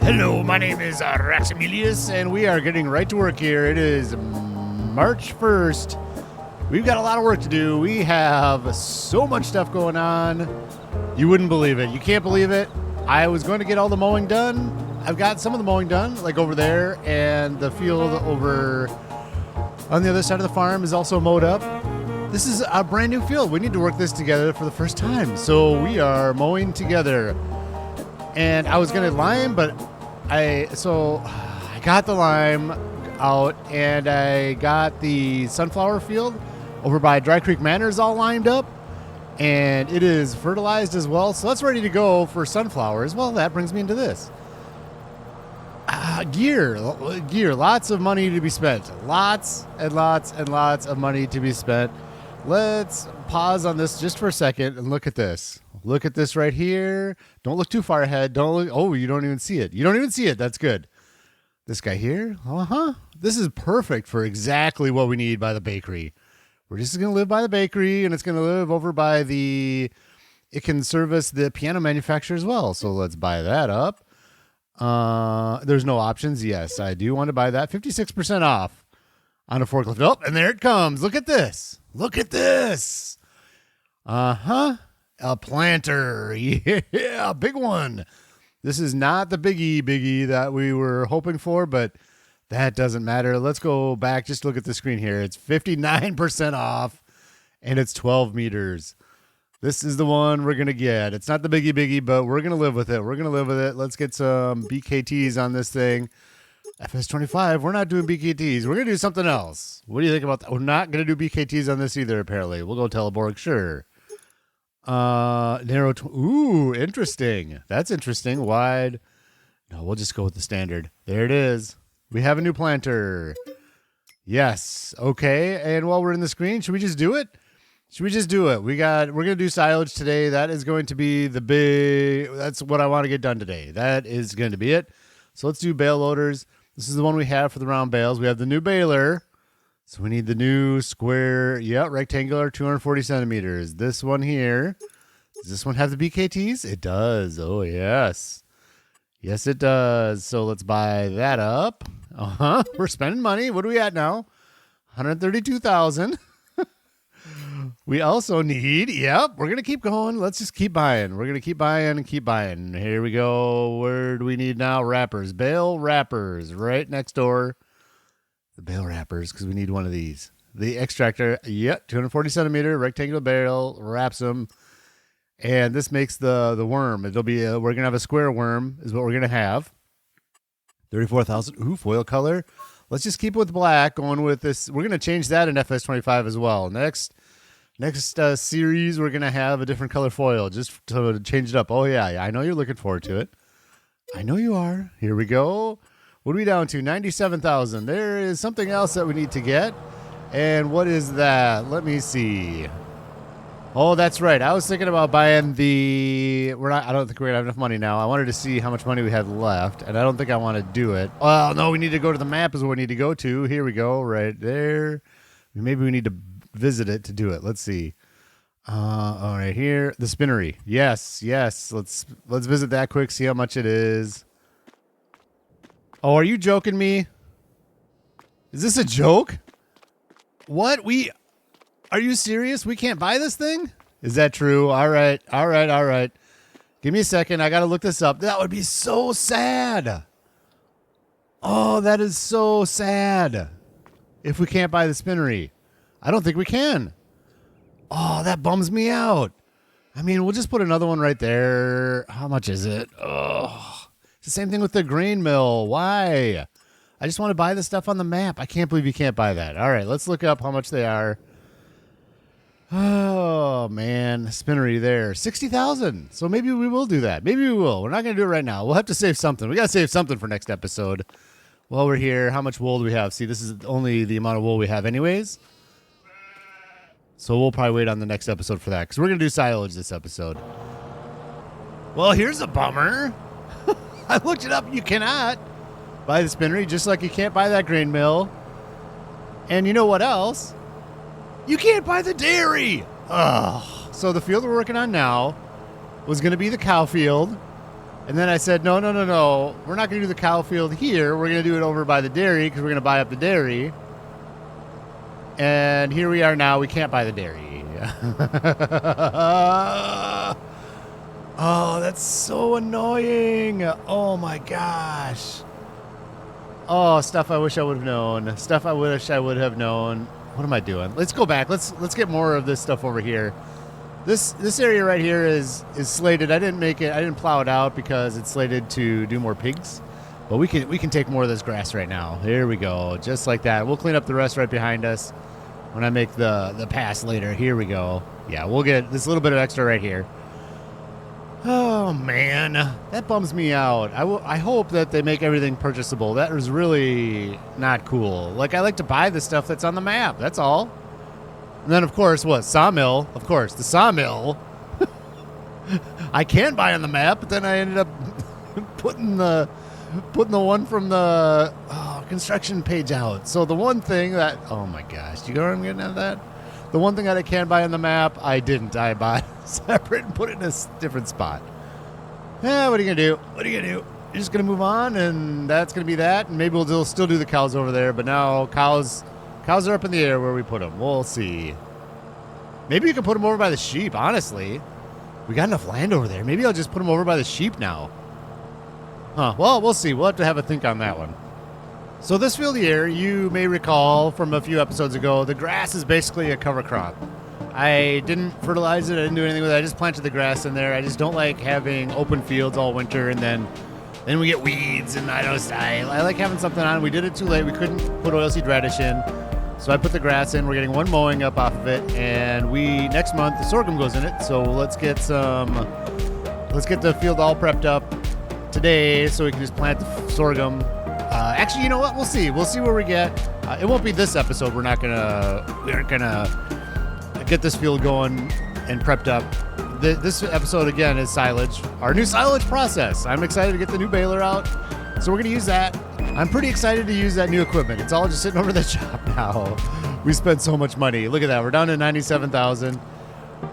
Hello, my name is Raximilius, and we are getting right to work here. It is March 1st. We've got a lot of work to do. We have so much stuff going on. You wouldn't believe it. You can't believe it. I was going to get all the mowing done. I've got some of the mowing done, like over there, and the field over on the other side of the farm is also mowed up. This is a brand new field. We need to work this together for the first time. So we are mowing together. And I was going to lime, but I got the lime out, and I got the sunflower field over by Dry Creek Manors all lined up, and it is fertilized as well. So that's ready to go for sunflowers. Well, that brings me into this. Gear, lots of money to be spent. Lots and lots and lots of money to be spent. Let's pause on this just for a second and look at this. Look at this right here. Don't look too far ahead. Don't look. Oh, you don't even see it. You don't even see it. That's good. This guy here. This is perfect for exactly what we need by the bakery. We're just going to live by the bakery, and it's going to live over by it can service the piano manufacturer as well. So let's buy that up. There's no options. Yes, I do want to buy that. 56% off on a forklift. Oh, and there it comes. Look at this. Look at this. A planter. Yeah, big one. This is not the biggie that we were hoping for, but that doesn't matter. Let's go back. Just look at the screen here. It's 59% off, and it's 12 meters. This is the one we're going to get. It's not the biggie, but we're going to live with it. Let's get some BKTs on this thing. FS22, we're not doing BKTs. We're going to do something else. What do you think about that? We're not going to do BKTs on this either, apparently. We'll go Teleborg, sure. Ooh, interesting. That's interesting. Wide. No, we'll just go with the standard. There it is. We have a new planter. Yes. Okay. And while we're in the screen, should we just do it? We're going to do silage today. That is going to be that's what I want to get done today. That is going to be it. So let's do bale loaders. This is the one we have for the round bales. We have the new Baler. So we need the new square, rectangular, 240 centimeters. This one here. Does this one have the BKTs? It does. Oh, yes. Yes, it does. So let's buy that up. We're spending money. What are we at now? 132,000. We also need, we're going to keep going. Let's just keep buying. We're going to keep buying and keep buying. Here we go. Where do we need now? Wrappers. Bale wrappers right next door. The bale wrappers, because we need one of these. The extractor, 240 centimeter rectangular barrel, wraps them. And this makes the worm. It'll be, we're going to have a square worm is what we're going to have. 34,000. Ooh, foil color. Let's just keep it with black, going with this. We're going to change that in FS25 as well. Next series, we're going to have a different color foil just to change it up. Oh, yeah. I know you're looking forward to it. I know you are. Here we go. What are we down to? 97,000. There is something else that we need to get. And what is that? Let me see. Oh, that's right. I was thinking about buying I don't think we're going to have enough money now. I wanted to see how much money we had left, and I don't think I want to do it. Oh, no, we need to go to the map is what we need to go to. Here we go, right there. Maybe we need to visit it to do it. Let's see. All right, here. The Spinnery. Yes. Let's visit that quick, see how much it is. Oh, are you joking me? Is this a joke? What? Are you serious? We can't buy this thing? Is that true? All right. Give me a second. I got to look this up. That would be so sad. Oh, that is so sad. If we can't buy the Spinnery. I don't think we can. Oh, that bums me out. I mean, we'll just put another one right there. How much is it? Oh. It's the same thing with the grain mill. Why? I just want to buy the stuff on the map. I can't believe you can't buy that. All right, let's look up how much they are. Oh, man. Spinnery there. 60,000. So maybe we will do that. Maybe we will. We're not going to do it right now. We'll have to save something. We got to save something for next episode. While we're here, how much wool do we have? See, this is only the amount of wool we have anyways. So we'll probably wait on the next episode for that, because we're going to do silage this episode. Well, here's a bummer. I looked it up. You cannot buy the Spinnery, just like you can't buy that grain mill. And you know what else? You can't buy the dairy. Oh, so the field we're working on now, was going to be the cow field. And then I said, no. We're not going to do the cow field here. We're going to do it over by the dairy because we're going to buy up the dairy. And here we are now. We can't buy the dairy. Oh, that's so annoying. Oh, my gosh. Oh, stuff I wish I would have known. Stuff I wish I would have known. What am I doing? Let's go back. Let's get more of this stuff over here. This area right here is slated. I didn't plow it out because it's slated to do more pigs. But we can take more of this grass right now. Here we go. Just like that. We'll clean up the rest right behind us when I make the pass later. Here we go. Yeah, we'll get this little bit of extra right here. Oh, man. That bums me out. I hope that they make everything purchasable. That is really not cool. Like, I like to buy the stuff that's on the map. That's all. And then, of course, what? Sawmill. Of course, the sawmill. I can buy on the map, but then I ended up putting the one from the construction page out. So the one thing that... Oh, my gosh. Do you know what I'm getting at that? The one thing that I can buy on the map, I didn't. I bought separate and put it in a different spot. Yeah, what are you going to do? What are you going to do? You're just going to move on, and that's going to be that. And maybe we'll still do the cows over there, but now cows are up in the air where we put them. We'll see. Maybe you can put them over by the sheep, honestly. We got enough land over there. Maybe I'll just put them over by the sheep now. Huh. Well, we'll see. We'll have to have a think on that one. So this field here, you may recall from a few episodes ago, the grass is basically a cover crop. I didn't fertilize it. I didn't do anything with it. I just planted the grass in there. I just don't like having open fields all winter and then we get weeds, and I like having something on. We did it too late. We couldn't put oilseed radish in. So I put the grass in. We're getting one mowing up off of it, and next month the sorghum goes in it. So let's get the field all prepped up today so we can just plant the sorghum. Actually, you know what? We'll see. We'll see where we get. It won't be this episode. We aren't gonna get this field going and prepped up. This episode again is silage, our new silage process. I'm excited to get the new baler out, so we're gonna use that. I'm pretty excited to use that new equipment. It's all just sitting over the shop now. We spent so much money. Look at that. We're down to 97,000,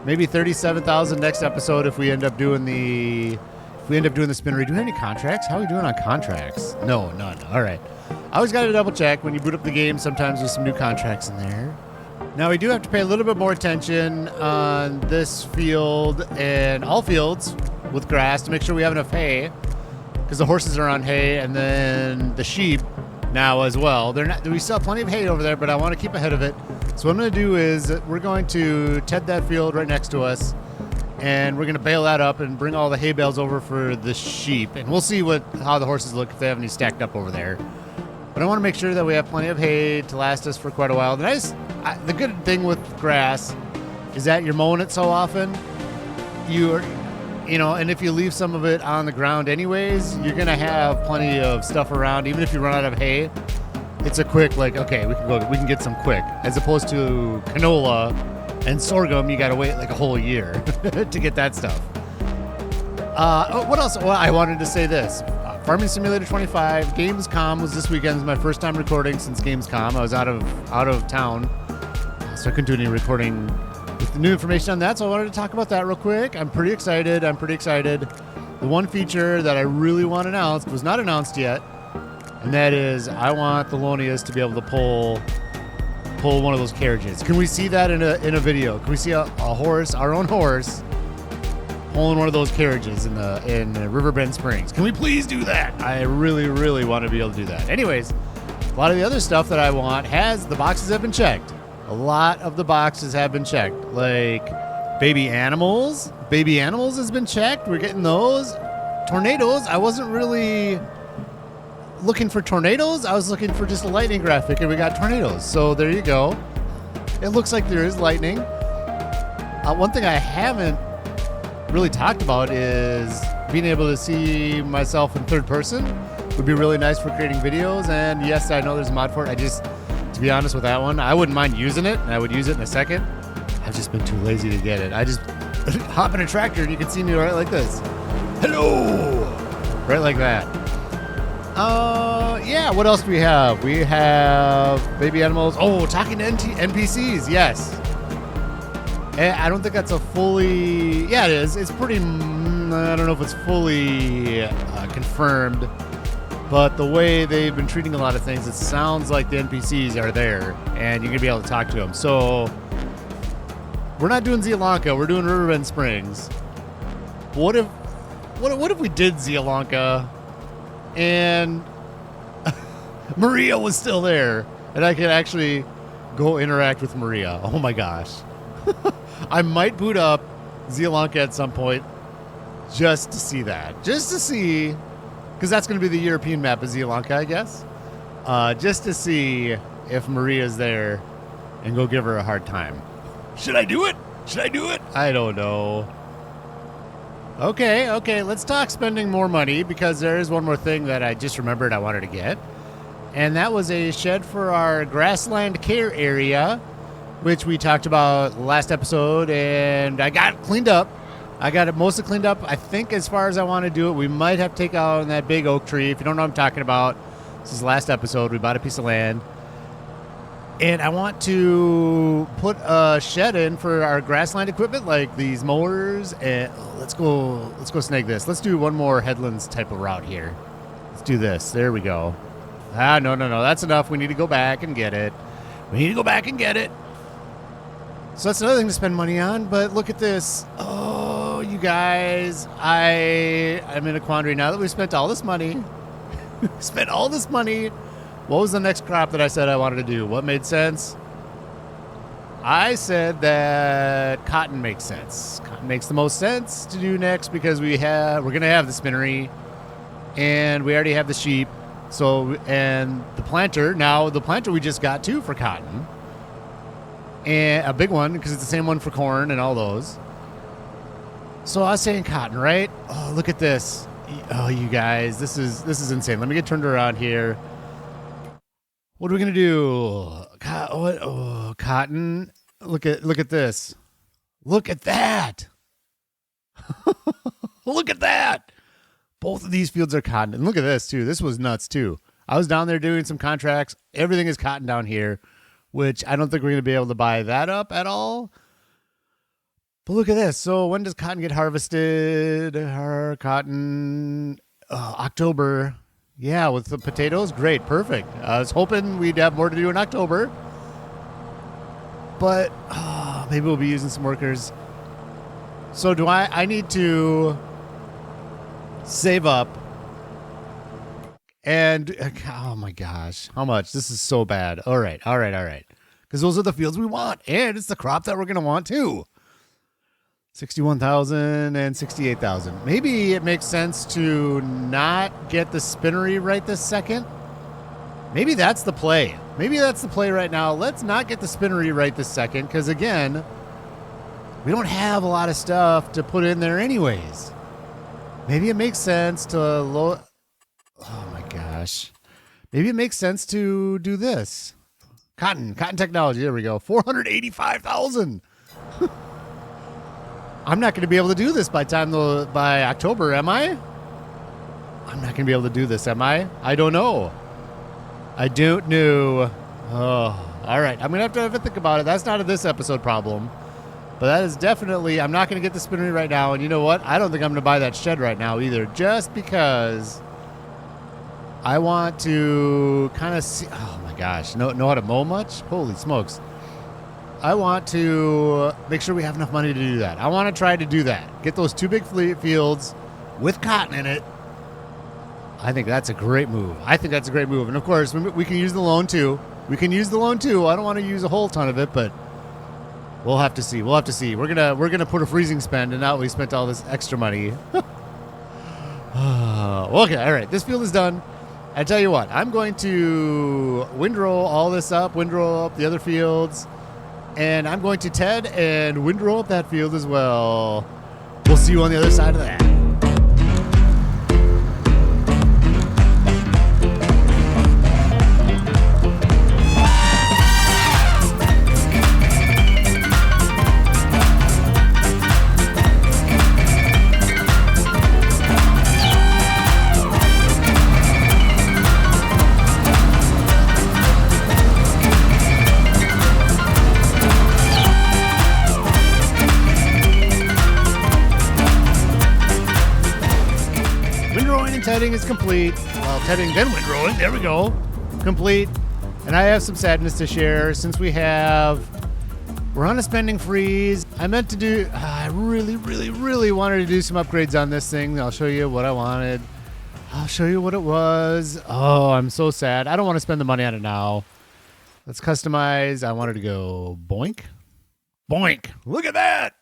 maybe 37,000 next episode if we end up doing the spinnery. Do we have any contracts? How are we doing on contracts? No, none. All right. I always got to double check when you boot up the game. Sometimes there's some new contracts in there. Now we do have to pay a little bit more attention on this field and all fields with grass to make sure we have enough hay, because the horses are on hay, and then the sheep now as well. We still have plenty of hay over there, but I want to keep ahead of it. So what I'm going to do is we're going to ted that field right next to us, and we're going to bale that up and bring all the hay bales over for the sheep, and we'll see how the horses look if they have any stacked up over there. But I want to make sure that we have plenty of hay to last us for quite a while. The good thing with grass is that you're mowing it so often, and if you leave some of it on the ground anyways, you're going to have plenty of stuff around. Even if you run out of hay, it's a quick, we can get some quick. As opposed to canola and sorghum, you got to wait a whole year to get that stuff. What else? Well, I wanted to say this. Farming Simulator 25, Gamescom was this weekend. It was my first time recording since Gamescom. I was out of town, so I couldn't do any recording with the new information on that, so I wanted to talk about that real quick. I'm pretty excited. The one feature that I really want announced was not announced yet, and that is I want the Lonias to be able to pull one of those carriages. Can we see that in a video? Can we see a horse, our own horse, pulling one of those carriages in Riverbend Springs? Can we please do that? I really, really want to be able to do that. Anyways, a lot of the other stuff that I want the boxes have been checked. A lot of the boxes have been checked. Like baby animals. Baby animals has been checked. We're getting those. Tornadoes. I wasn't really looking for tornadoes. I was looking for just a lightning graphic, and we got tornadoes. So there you go. It looks like there is lightning. One thing I haven't really talked about is being able to see myself in third person. Would be really nice for creating videos. And yes, I know there's a mod for it. To be honest with that one, I wouldn't mind using it, and I would use it in a second. I've just been too lazy to get it. I just hop in a tractor, and you can see me right like this. Hello! Right like that. Yeah, what else do we have? We have baby animals. Oh, talking to NPCs, yes. I don't think that's a fully... Yeah, it is. It's pretty... I don't know if it's fully confirmed, but the way they've been treating a lot of things, it sounds like the NPCs are there, and you're going to be able to talk to them. So, we're not doing Zielonka. We're doing Riverbend Springs. What if we did Zielonka, and Maria was still there, and I could actually go interact with Maria? Oh my gosh. I might boot up Zeilonka at some point just to see that. Just to see, because that's going to be the European map of Zeilonka, I guess. Just to see if Maria's there and go give her a hard time. Should I do it? Should I do it? I don't know. Okay, let's talk spending more money, because there is one more thing that I just remembered I wanted to get. And that was a shed for our grassland care area, which we talked about last episode, and I got it cleaned up. I got it mostly cleaned up, I think, as far as I want to do it. We might have to take out that big oak tree. If you don't know what I'm talking about, this is the last episode. We bought a piece of land. And I want to put a shed in for our grassland equipment, like these mowers. And let's go snag this. Let's do one more headlands type of route here. Let's do this. There we go. No. That's enough. We need to go back and get it. So that's another thing to spend money on, but look at this. Oh, you guys, I'm in a quandary now that we spent all this money. What was the next crop that I said I wanted to do? What made sense? I said that cotton makes sense. Cotton makes the most sense to do next because we're going to have the spinnery, and we already have the sheep. So, and the planter we just got too for cotton. And a big one, because it's the same one for corn and all those. So I was saying cotton, right? Oh, look at this. Oh, you guys, this is insane. Let me get turned around here. What are we gonna do? Cotton. Look at this. Look at that. Look at that. Both of these fields are cotton. And look at this too. This was nuts too. I was down there doing some contracts. Everything is cotton down here, which I don't think we're going to be able to buy that up at all. But look at this. So when does cotton get harvested? October. Yeah, with the potatoes. Great. Perfect. I was hoping we'd have more to do in October. But maybe we'll be using some workers. So I need to save up. And, oh my gosh, how much? This is so bad. All right. Because those are the fields we want. And it's the crop that we're going to want too. 61,000 and 68,000. Maybe it makes sense to not get the spinnery right this second. Maybe that's the play. Right now. Let's not get the spinnery right this second. Because again, we don't have a lot of stuff to put in there anyways. Maybe it makes sense to oh my gosh. Maybe it makes sense to do this. Cotton technology. There we go. 485,000. I'm not going to be able to do this by October, am I? I'm not going to be able to do this, am I? I don't know. Oh, all right. I'm going to have to think about it. That's not a this episode problem. But that is definitely, I'm not going to get the spinnery right now. And you know what? I don't think I'm going to buy that shed right now either. Just because I want to kind of see, oh my gosh, know how to mow much? Holy smokes. I want to make sure we have enough money to do that. I want to try to do that. Get those two big fields with cotton in it. I think that's a great move. And of course, we can use the loan too. I don't want to use a whole ton of it, but we'll have to see. We're gonna put a freezing spend, and now we spent all this extra money. Okay, all right. This field is done. I tell you what, I'm going to windrow all this up, windrow up the other fields, and I'm going to Ted and windrow up that field as well. We'll see you on the other side of that. tedding is complete. Well, tedding then windrowing. There we go. Complete. And I have some sadness to share since we're on a spending freeze. I meant to do, I really wanted to do some upgrades on this thing. I'll show you what I wanted. I'll show you what it was. Oh, I'm so sad. I don't want to spend the money on it now. Let's customize. I wanted to go boink. Boink. Look at that.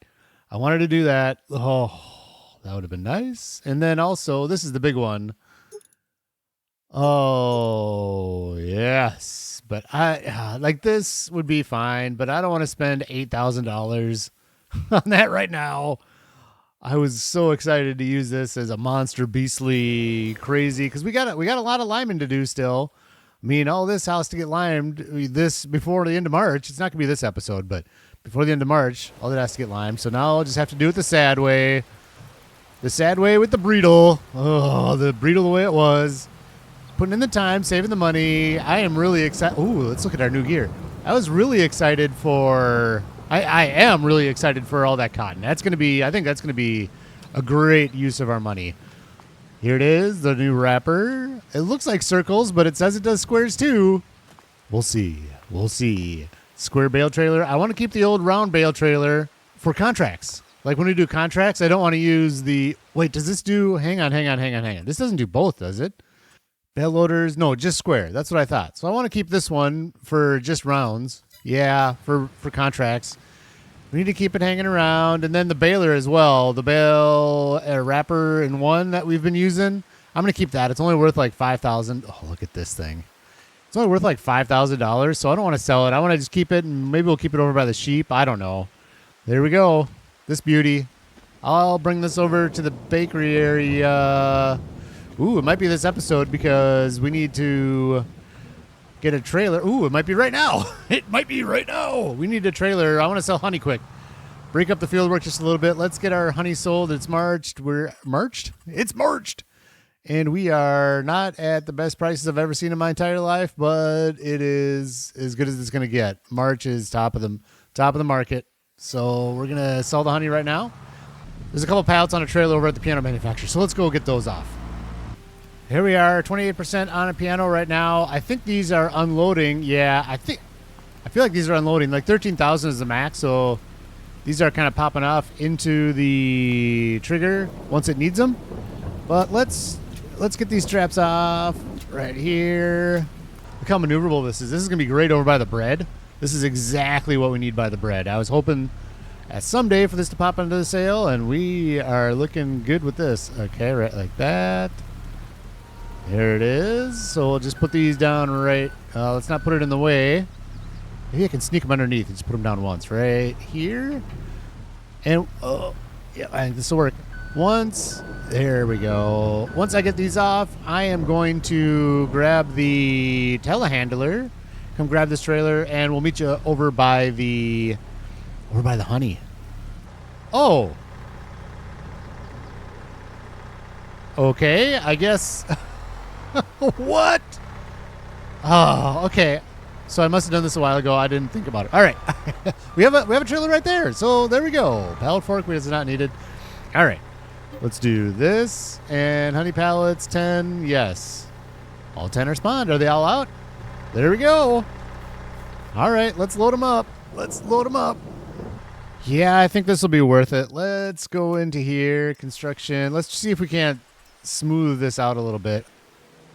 I wanted to do that. Oh, that would have been nice. And then also, this is the big one. Oh, yes. But I like this would be fine, but I don't want to spend $8,000 on that right now. I was so excited to use this as a monster beastly crazy because we got a lot of liming to do still. I mean, all this house to get limed this before the end of March. It's not gonna be this episode, but before the end of March, all that has to get limed. So now I'll just have to do it the sad way. The sad way with the Bredal. Oh, the Bredal the way it was. Putting in the time, saving the money. I am really excited. Ooh, let's look at our new gear. I was really excited for... I am really excited for all that cotton. I think that's going to be a great use of our money. Here it is, the new wrapper. It looks like circles, but it says it does squares too. We'll see. We'll see. Square bale trailer. I want to keep the old round bale trailer for contracts. Like when we do contracts, I don't want to use the... Wait, does this do... Hang on. This doesn't do both, does it? Bale loaders, no, just square. That's what I thought. So I want to keep this one for just rounds. Yeah, for contracts. We need to keep it hanging around. And then the baler as well. The Bale wrapper in one that we've been using. I'm going to keep that. It's only worth like $5,000. Oh, look at this thing. It's only worth like $5,000. So I don't want to sell it. I want to just keep it, and maybe we'll keep it over by the sheep. I don't know. There we go. This beauty. I'll bring this over to the bakery area. Ooh, it might be this episode because we need to get a trailer. Ooh, it might be right now. It might be right now. We need a trailer. I want to sell honey quick. Break up the field work just a little bit. Let's get our honey sold. It's marched. It's marched. And we are not at the best prices I've ever seen in my entire life, but it is as good as it's going to get. March is top of the market. So we're going to sell the honey right now. There's a couple pallets on a trailer over at the piano manufacturer. So let's go get those off. Here we are, 28% on a piano right now. I think these are unloading. Yeah, I feel like these are unloading. Like 13,000 is the max, so these are kind of popping off into the trigger once it needs them. But let's get these straps off right here. Look how maneuverable this is. This is gonna be great over by the bread. This is exactly what we need by the bread. I was hoping at someday for this to pop into the sale, and we are looking good with this. Okay, right like that. There it is. So we'll just put these down right. Let's not put it in the way. Maybe I can sneak them underneath and just put them down once right here. And yeah, I think this will work. Once, there we go. Once I get these off, I am going to grab the telehandler. Come grab this trailer, and we'll meet you over by the honey. Oh. Okay, I guess. What? Oh, okay. So I must have done this a while ago. I didn't think about it. All right. we have a trailer right there. So there we go. Pallet fork is not needed. All right. Let's do this. And honey pallets, 10. Yes. All 10 are spawned. Are they all out? There we go. All right. Let's load them up. Yeah, I think this will be worth it. Let's go into here. Construction. Let's see if we can't smooth this out a little bit.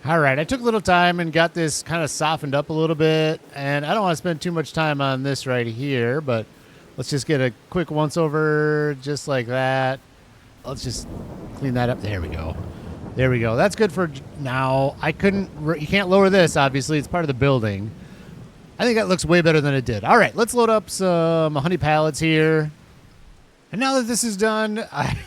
All right, I took a little time and got this kind of softened up a little bit, and I don't want to spend too much time on this right here, but let's just get a quick once over just like that. Let's just clean that up. There we go. That's good for now. You can't lower this, obviously. It's part of the building. I think that looks way better than it did. All right, let's load up some honey pallets here. And now that this is done, I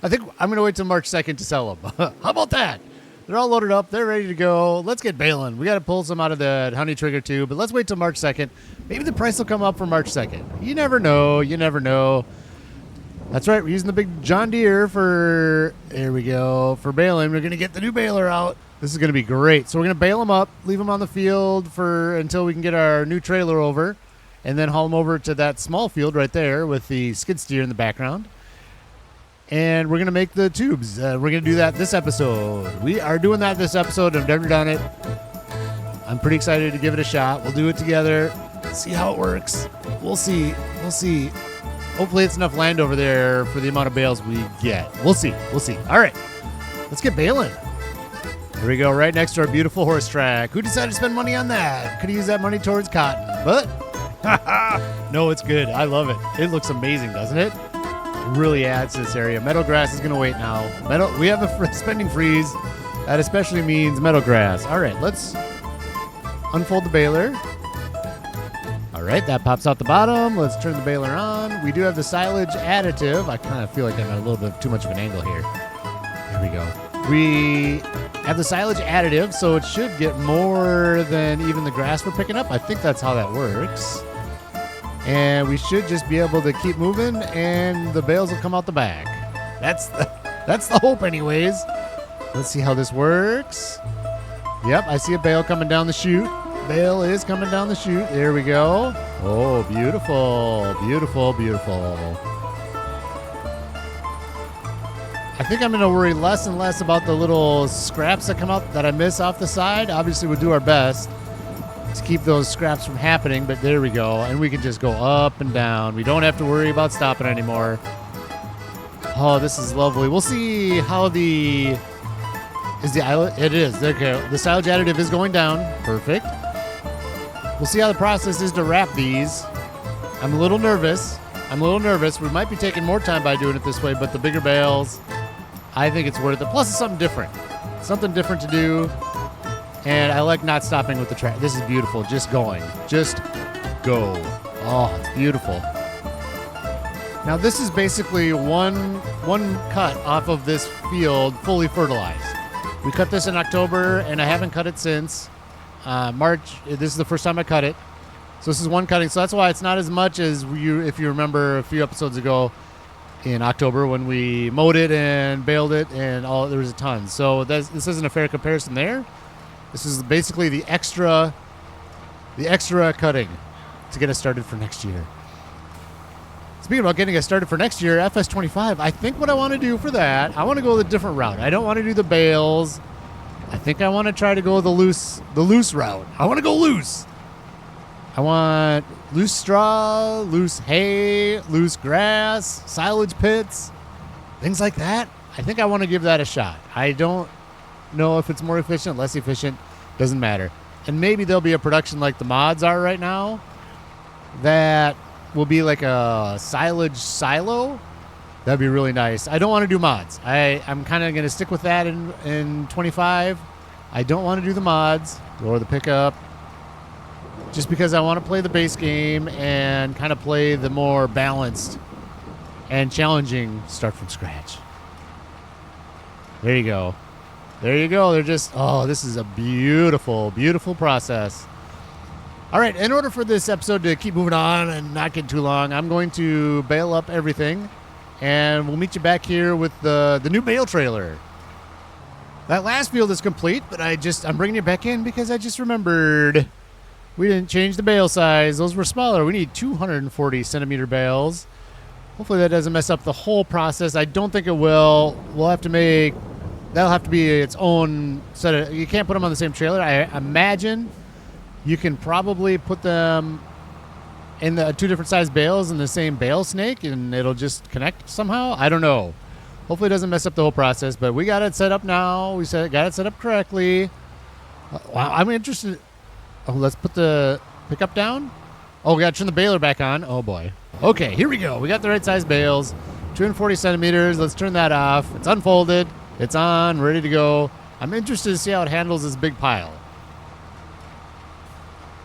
think I'm going to wait till March 2nd to sell them. How about that? They're all loaded up. They're ready to go. Let's get baling. We got to pull some out of the honey trigger too, but let's wait till March 2nd. Maybe the price will come up for March 2nd. You never know. That's right. We're using the big John Deere for baling. We're going to get the new baler out. This is going to be great. So we're going to bale them up, leave them on the field until we can get our new trailer over, and then haul them over to that small field right there with the skid steer in the background. and we're going to make the tubes. We're going to do that this episode. We are doing that this episode. I've never done it. I'm pretty excited to give it a shot. We'll do it together. See how it works. We'll see. We'll see. Hopefully it's enough land over there for the amount of bales we get. We'll see. We'll see. All right. Let's get baling. Here we go, right next to our beautiful horse track. Who decided to spend money on that? Could have used that money towards cotton, but no, it's good. I love it. It looks amazing, doesn't it? It really adds to this area. Meadow grass is going to wait now. We have a spending freeze. That especially means meadow grass. All right, let's unfold the baler. All right, that pops out the bottom. Let's turn the baler on. We do have the silage additive. I kind of feel like I'm at a little bit too much of an angle here. There we go. We have the silage additive, so it should get more than even the grass we're picking up. I think that's how that works. And we should just be able to keep moving, and the bales will come out the back. That's the hope anyways. Let's see how this works. Yep, I see a bale coming down the chute. Bale is coming down the chute. There we go. Oh, beautiful, beautiful, beautiful. I think I'm going to worry less and less about the little scraps that come out that I miss off the side. Obviously, we'll do our best to keep those scraps from happening, but there we go. And we can just go up and down. We don't have to worry about stopping anymore. Oh, this is lovely. We'll see how is the islet? It is. Okay. The silage additive is going down. Perfect. We'll see how the process is to wrap these. I'm a little nervous. We might be taking more time by doing it this way, but the bigger bales, I think it's worth it. Plus, it's something different. Something different to do. And I like not stopping with the track. This is beautiful. Just going. Just go. Oh, it's beautiful. Now, this is basically one cut off of this field fully fertilized. We cut this in October, and I haven't cut it since March. This is the first time I cut it. So this is one cutting. So that's why it's not as much as if you remember a few episodes ago in October when we mowed it and baled it, and there was a ton. So this isn't a fair comparison there. This is basically the extra cutting to get us started for next year. Speaking about getting us started for next year, FS25, I think what I want to do for that, I want to go the different route. I don't want to do the bales. I think I want to try to go the loose route. I want to go loose. I want loose straw, loose hay, loose grass, silage pits, things like that. I think I want to give that a shot. I don't know if it's more efficient, less efficient, doesn't matter. And maybe there'll be a production like the mods are right now that will be like a silage silo. That'd be really nice. I don't want to do mods. I'm kind of going to stick with that in 25. I don't want to do the mods or the pickup just because I want to play the base game and kind of play the more balanced and challenging start from scratch. There you go. There you go. They're just, this is a beautiful, beautiful process. All right, in order for this episode to keep moving on and not get too long, I'm going to bale up everything, and we'll meet you back here with the new bale trailer. That last field is complete, but I'm bringing it back in because I just remembered we didn't change the bale size. Those were smaller. We need 240 centimeter bales. Hopefully that doesn't mess up the whole process. I don't think it will. That'll have to be its own set of, you can't put them on the same trailer. I imagine you can probably put them in the two different size bales in the same bale snake and it'll just connect somehow. I don't know. Hopefully it doesn't mess up the whole process, but we got it set up now. Got it set up correctly. Wow, I'm interested. Oh, let's put the pickup down. Oh, we got to turn the baler back on. Oh, boy. Okay, here we go. We got the right size bales. 240 centimeters. Let's turn that off. It's unfolded. It's on. Ready to go. I'm interested to see how it handles this big pile.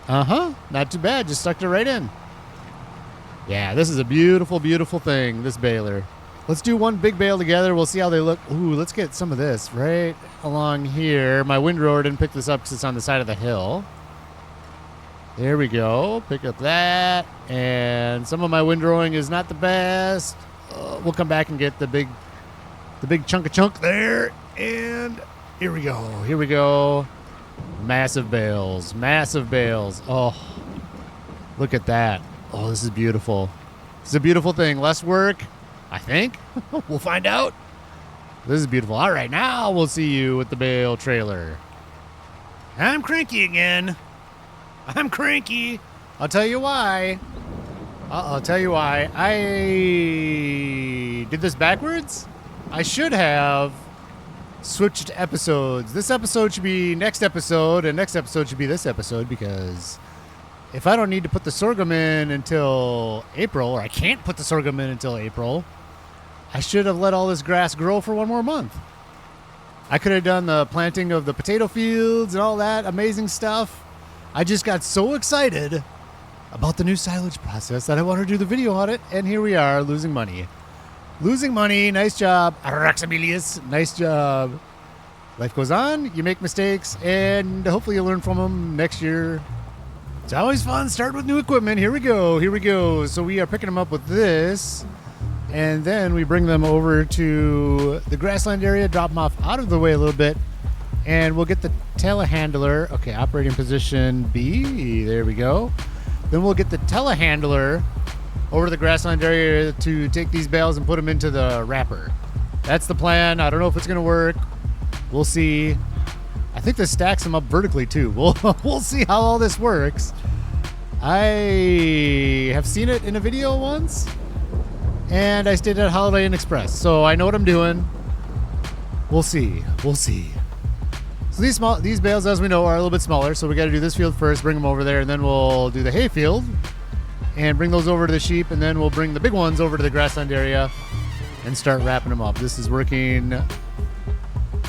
Uh-huh. Not too bad. Just sucked it right in. Yeah, this is a beautiful, beautiful thing, this baler. Let's do one big bale together. We'll see how they look. Ooh, let's get some of this right along here. My windrower didn't pick this up because it's on the side of the hill. There we go. Pick up that. And some of my windrowing is not the best. We'll come back and get the big chunk there. And here we go. Here we go. Massive bales. Massive bales. Oh, look at that. Oh, this is beautiful. This is a beautiful thing. Less work, I think. We'll find out. This is beautiful. All right, now we'll see you with the Bale trailer. I'm cranky again. I'm cranky. I'll tell you why. I'll tell you why. I did this backwards. I should have switched episodes. This episode should be next episode, and next episode should be this episode, because if I don't need to put the sorghum in until April, or I can't put the sorghum in until April, I should have let all this grass grow for one more month. I could have done the planting of the potato fields and all that amazing stuff. I just got so excited about the new silage process that I wanted to do the video on it, and here we are, losing money. Losing money. Nice job, Araxamelius. Nice job. Life goes on. You make mistakes, and hopefully you learn from them next year. It's always fun starting with new equipment. Here we go. Here we go. So we are picking them up with this, and then we bring them over to the grassland area, drop them off out of the way a little bit, and we'll get the telehandler. Okay, operating position B. There we go. Then we'll get the telehandler over to the grassland area to take these bales and put them into the wrapper. That's the plan. I don't know if it's going to work. We'll see. I think this stacks them up vertically too. We'll see how all this works. I have seen it in a video once, and I stayed at Holiday Inn Express, so I know what I'm doing. We'll see. We'll see. So these bales, as we know, are a little bit smaller, so we got to do this field first, bring them over there, and then we'll do the hay field and bring those over to the sheep, and then we'll bring the big ones over to the grassland area and start wrapping them up. This is working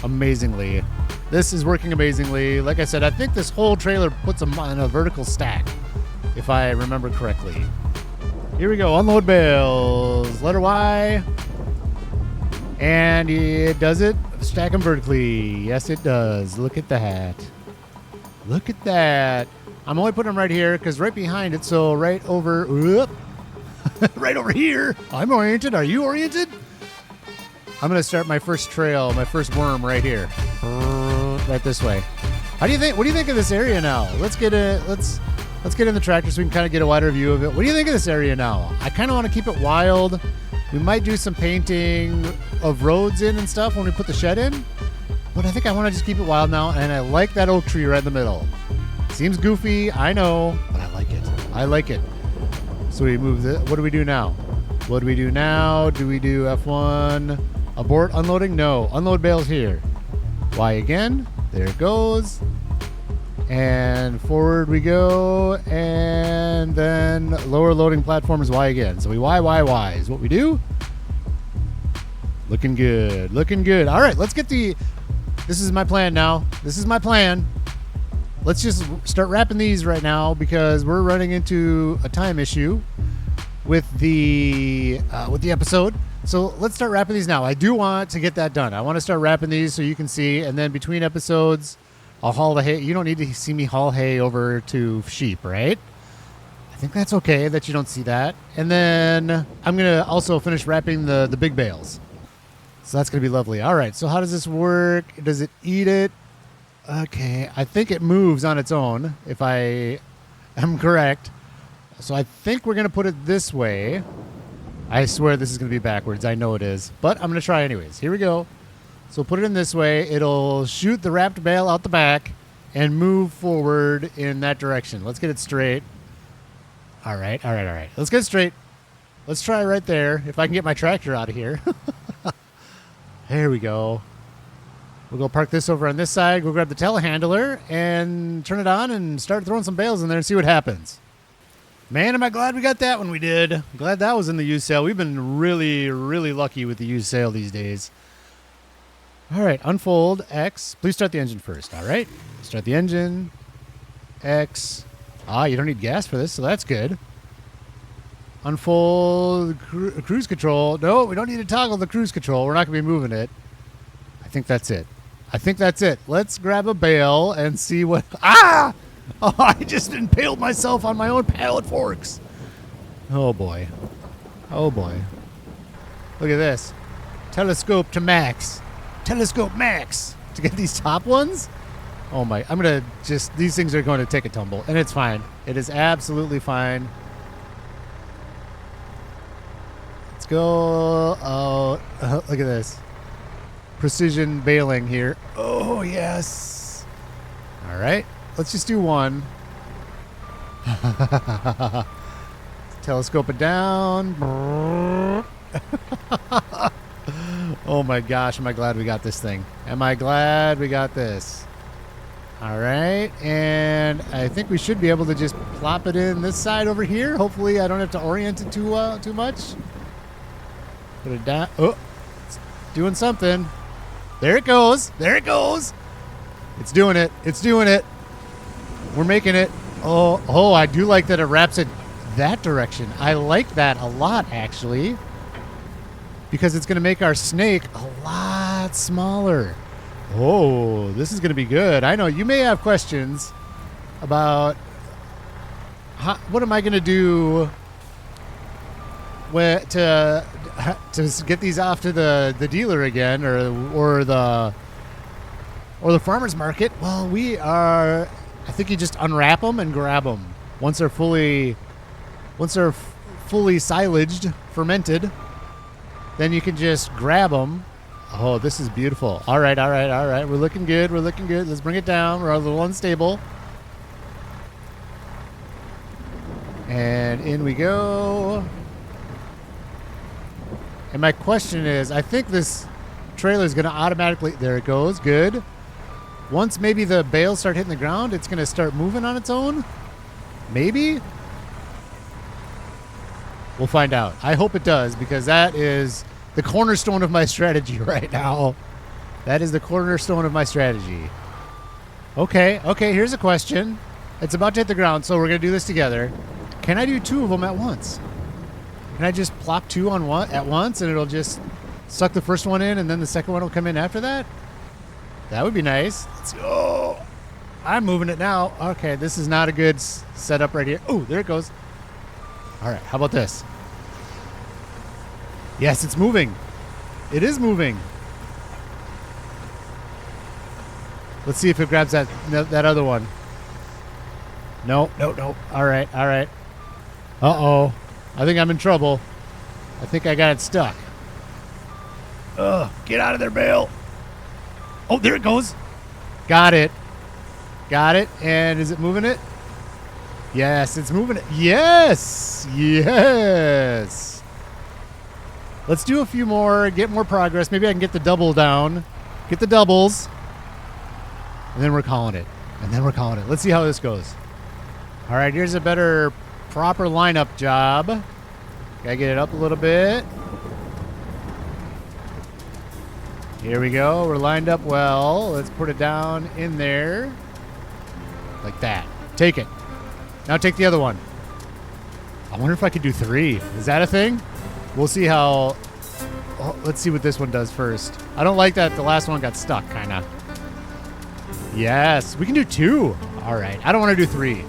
amazingly. This is working amazingly. Like I said, I think this whole trailer puts them on a vertical stack, if I remember correctly. Here we go, unload bales, letter Y. And it does it, stack them vertically. Yes, it does. Look at that. Look at that. I'm only putting them right here because right behind it, so right over, whoop, right over here. I'm oriented. Are you oriented? I'm going to start my first trail, my first worm right here. Right this way. How do you think? What do you think of this area now? Let's get in the tractor so we can kind of get a wider view of it. What do you think of this area now? I kind of want to keep it wild. We might do some painting of roads in and stuff when we put the shed in, but I think I want to just keep it wild now, and I like that oak tree right in the middle. Seems goofy, I know, but I like it. I like it. So we move the, what do we do now? What do we do now? Do we do F1? Abort unloading? No. Unload bales here. Y again. There it goes. And forward we go, and then lower loading platform is Y again. So we Y is what we do. Looking good, looking good. All right, let's get this is my plan now. This is my plan. Let's just start wrapping these right now because we're running into a time issue with the episode. So let's start wrapping these now. I do want to get that done. I want to start wrapping these so you can see, and then between episodes, I'll haul the hay. You don't need to see me haul hay over to sheep, right? I think that's okay that you don't see that. And then I'm going to also finish wrapping the big bales. So that's going to be lovely. All right, so how does this work? Does it eat it? Okay, I think it moves on its own, if I am correct. So I think we're going to put it this way. I swear this is going to be backwards. I know it is. But I'm going to try anyways. Here we go. So put it in this way. It'll shoot the wrapped bale out the back and move forward in that direction. Let's get it straight. All right. Let's get it straight. Let's try right there. If I can get my tractor out of here. There we go. We'll go park this over on this side. We'll grab the telehandler and turn it on and start throwing some bales in there and see what happens. Man, am I glad we got that when we did. I'm glad that was in the used sale. We've been really, really lucky with the used sale these days. All right, unfold X. Please start the engine first. All right, start the engine. X. You don't need gas for this, so that's good. Unfold cruise control. No, we don't need to toggle the cruise control. We're not going to be moving it. I think that's it. Let's grab a bale and see what... Ah! Oh, I just impaled myself on my own pallet forks. Oh, boy. Oh, boy. Look at this. Telescope to max. Telescope max. To get these top ones? Oh, my. I'm going to just... These things are going to take a tumble, and it's fine. It is absolutely fine. go. Oh, look at this. Precision baling here. Oh, yes. All right. Let's just do one. Telescope it down. Oh my gosh, am I glad we got this thing. Am I glad we got this. All right, and I think we should be able to just plop it in this side over here. Hopefully I don't have to orient it too much. Put it down. Oh, it's doing something. There it goes. There it goes. It's doing it. It's doing it. We're making it. Oh, I do like that it wraps it that direction. I like that a lot, actually, because it's going to make our snake a lot smaller. Oh, this is going to be good. I know you may have questions about what am I going to do to get these off to the dealer again, or the farmer's market. Well, I think you just unwrap them and grab them once they're fully silaged, fermented. Then you can just grab them. Oh, this is beautiful. All right. We're looking good. Let's bring it down. We're a little unstable. And in we go. And my question is, I think this trailer is going to automatically... There it goes. Good. Once maybe the bales start hitting the ground, it's going to start moving on its own. Maybe. We'll find out. I hope it does, because that is the cornerstone of my strategy right now. That is the cornerstone of my strategy. Okay, here's a question. It's about to hit the ground, so we're going to do this together. Can I do two of them at once? Can I just plop two on one at once, and it'll just suck the first one in, and then the second one will come in after that? That would be nice. Let's go. I'm moving it now. Okay, this is not a good setup right here. Oh, there it goes. All right, how about this? Yes, it's moving. It is moving. Let's see if it grabs that other one. No. All right. Uh-oh. I think I'm in trouble. I think I got it stuck. Ugh, get out of there, Bale. Oh, there it goes. Got it. And is it moving it? Yes, it's moving it. Yes. Let's do a few more, get more progress. Maybe I can get the double down. Get the doubles. And then we're calling it. Let's see how this goes. All right, here's a better proper lineup job. Gotta get it up a little bit. Here we go. We're lined up well. Let's put it down in there. Like that. Take it. Now take the other one. I wonder if I could do three. Is that a thing? We'll see how... Oh, let's see what this one does first. I don't like that the last one got stuck, kind of. Yes, we can do two. All right. I don't want to do three.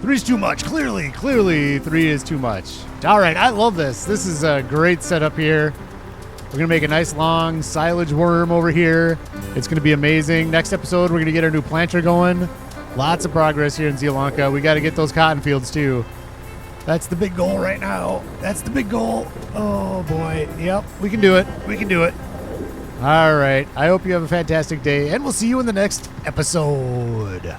Three's too much. Clearly, three is too much. All right. I love this. This is a great setup here. We're going to make a nice long silage worm over here. It's going to be amazing. Next episode, we're going to get our new planter going. Lots of progress here in Zeilonka. We got to get those cotton fields, too. That's the big goal right now. That's the big goal. Oh, boy. Yep, we can do it. All right. I hope you have a fantastic day, and we'll see you in the next episode.